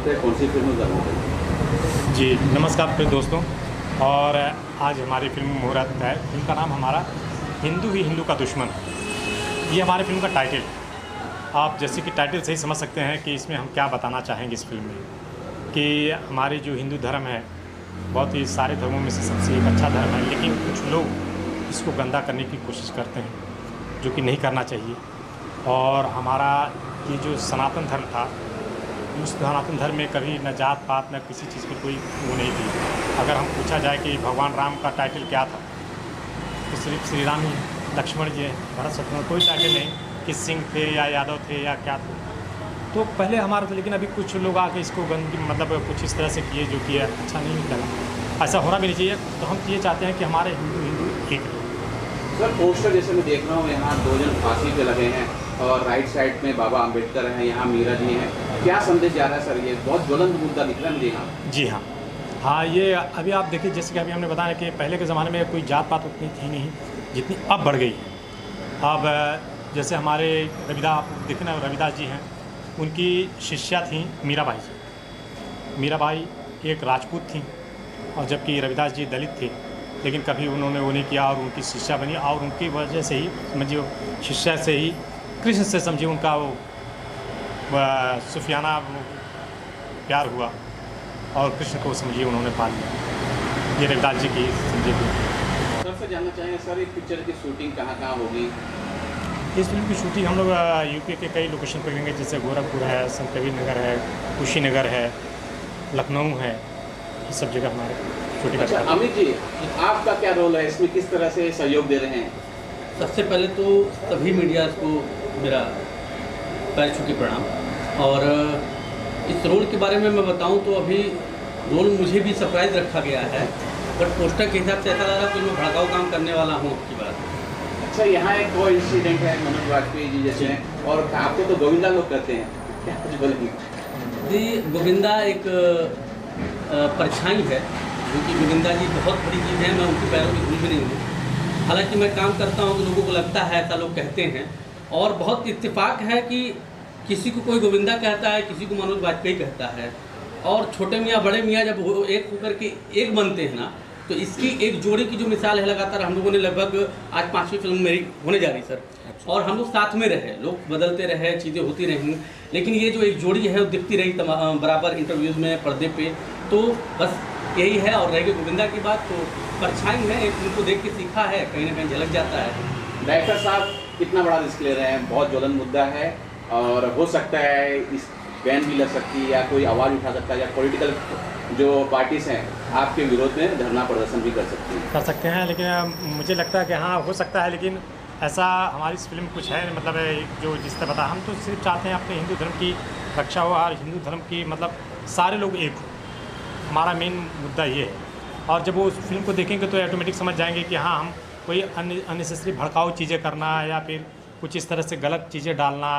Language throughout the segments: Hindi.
मुहूर्त है, कौन सी फिल्म ज़रूर है? जी नमस्कार प्रिय दोस्तों। और आज हमारी फिल्म मुहूर्त है। फिल्म का नाम हमारा हिंदू ही हिंदू का दुश्मन। ये हमारी फिल्म का टाइटल है। आप जैसे कि टाइटल से ही समझ सकते हैं कि इसमें हम क्या बताना चाहेंगे इस फिल्म में, कि हमारे जो हिंदू धर्म है बहुत ही सारे धर्मों में से सबसे एक अच्छा धर्म है, लेकिन कुछ लोग इसको गंदा करने की कोशिश करते हैं जो कि नहीं करना चाहिए। और हमारा ये जो सनातन धर्म था, उस सनातन धर्म में कभी न जात पात न किसी चीज़ की कोई वो नहीं थी। अगर हम पूछा जाए कि भगवान राम का टाइटल क्या था, तो सिर्फ श्री राम ही, लक्ष्मण जी, भरत शत्रुघ्न, कोई टाइटल नहीं कि सिंह थे या यादव थे या क्या थे। तो पहले हमारा था, लेकिन अभी कुछ लोग आके इसको गंदी मतलब कुछ इस तरह से किए जो कि अच्छा नहीं लगा। ऐसा होना भी नहीं चाहिए। तो हम ये चाहते हैं कि हमारे हिंदू हिंदू एक रहे। सर पोस्टर जैसे मैं देख रहा हूँ, यहाँ 2 जन फांसी पे लगे हैं और राइट साइड में बाबा अम्बेडकर हैं, यहाँ मीरा जी हैं। क्या संदेश जा रहा है सर? ये बहुत ज्वलंत मुद्दा दिख रहा है मुझे यहाँ। जी हाँ, हाँ, ये अभी आप देखिए, जैसे कि अभी हमने बताया कि पहले के ज़माने में कोई जात पात उतनी थी नहीं जितनी अब बढ़ गई है। अब जैसे हमारे रविदास, आप देखें ना, रविदास जी हैं, उनकी शिष्या थी मीराबाई जी। मीराबाई एक राजपूत थी, और जबकि रविदास जी दलित थे, लेकिन कभी उन्होंने वो नहीं किया और उनकी शिष्या बनी। और उनकी वजह से ही समझिए, शिष्या से ही कृष्ण से समझिए उनका वो सूफियाना प्यार हुआ, और कृष्ण को समझिए उन्होंने पा लिया। ये रविदास जी की समझिए। सर से जानना चाहेंगे सर, इस पिक्चर की शूटिंग कहाँ कहाँ होगी? इस फिल्म की शूटिंग हम लोग यूपी के कई लोकेशन पर करेंगे, जैसे गोरखपुर है, संत कबीर नगर है, कुशीनगर है, लखनऊ है, ये सब जगह हमारे शूटिंग। अच्छा अमित जी, आपका क्या रोल है इसमें, किस तरह से सहयोग दे रहे हैं? सबसे पहले तो सभी मीडिया को मेरा पैर छू के प्रणाम। और इस रोल के बारे में मैं बताऊं तो अभी रोल मुझे भी सरप्राइज रखा गया है, बट पोस्टर के हिसाब से ऐसा लग रहा है कि मैं भड़काऊ काम करने वाला हूं आपकी बात। अच्छा, यहाँ एक वो इंसिडेंट है मनोज वाजपेयी जी जैसे हैं, और आपको तो गोविंदा लोग कहते हैं, क्या कुछ बोलेंगे? जी, गोविंदा एक परछाई है, क्योंकि गोविंदा जी बहुत बड़ी चीज़ है, मैं उनकी पैरों की धूल भी नहीं हूँ। हालांकि मैं काम करता हूँ तो लोगों को लगता है, ऐसा लोग कहते हैं। और बहुत इत्तेफाक है कि किसी को कोई गोविंदा कहता है, किसी को मनोज वाजपेयी कहता है। और छोटे मियाँ बड़े मियाँ जब एक होकर के एक बनते हैं ना, तो इसकी एक जोड़ी की जो मिसाल है, लगातार हम लोगों ने लगभग आज 5वीं फिल्म मेरी होने जा रही सर, और हम लोग साथ में रहे, लोग बदलते रहे, चीज़ें होती रहीं, लेकिन ये जो एक जोड़ी है वो दिखती रही बराबर इंटरव्यूज़ में, पर्दे पे। तो बस यही है। और रह गई गोविंदा की बात, तो परछाई है, एक उनको देख के सीखा है, कहीं ना कहीं झलक जाता है। डायरेक्टर साहब कितना बड़ा रिस्क ले रहे हैं, बहुत ज्वलन मुद्दा है, और हो सकता है इस बैन भी लग सकती है, या कोई आवाज़ उठा सकता है, या पॉलिटिकल जो पार्टीज़ हैं आपके विरोध में धरना प्रदर्शन भी कर सकते हैं। लेकिन मुझे लगता है कि हाँ हो सकता है, लेकिन ऐसा हमारी इस फिल्म कुछ है मतलब जो जिस तरह बता, हम तो सिर्फ चाहते हैं अपने हिंदू धर्म की रक्षा हो, और हिंदू धर्म की मतलब सारे लोग एक हो। हमारा मेन मुद्दा ये है। और जब वो उस फिल्म को देखेंगे तो ऑटोमेटिक समझ जाएंगे कि हाँ, हम कोई अननेसेसरी भड़काऊ चीज़ें करना, या फिर कुछ इस तरह से गलत चीज़ें डालना,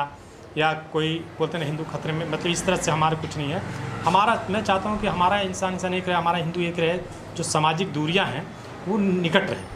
या कोई बोलते हैं हिंदू खतरे में, मतलब इस तरह से हमारा कुछ नहीं है। हमारा, मैं चाहता हूँ कि हमारा इंसान एक रहे, हमारा हिंदू एक रहे, जो सामाजिक दूरियाँ हैं वो निकट रहे।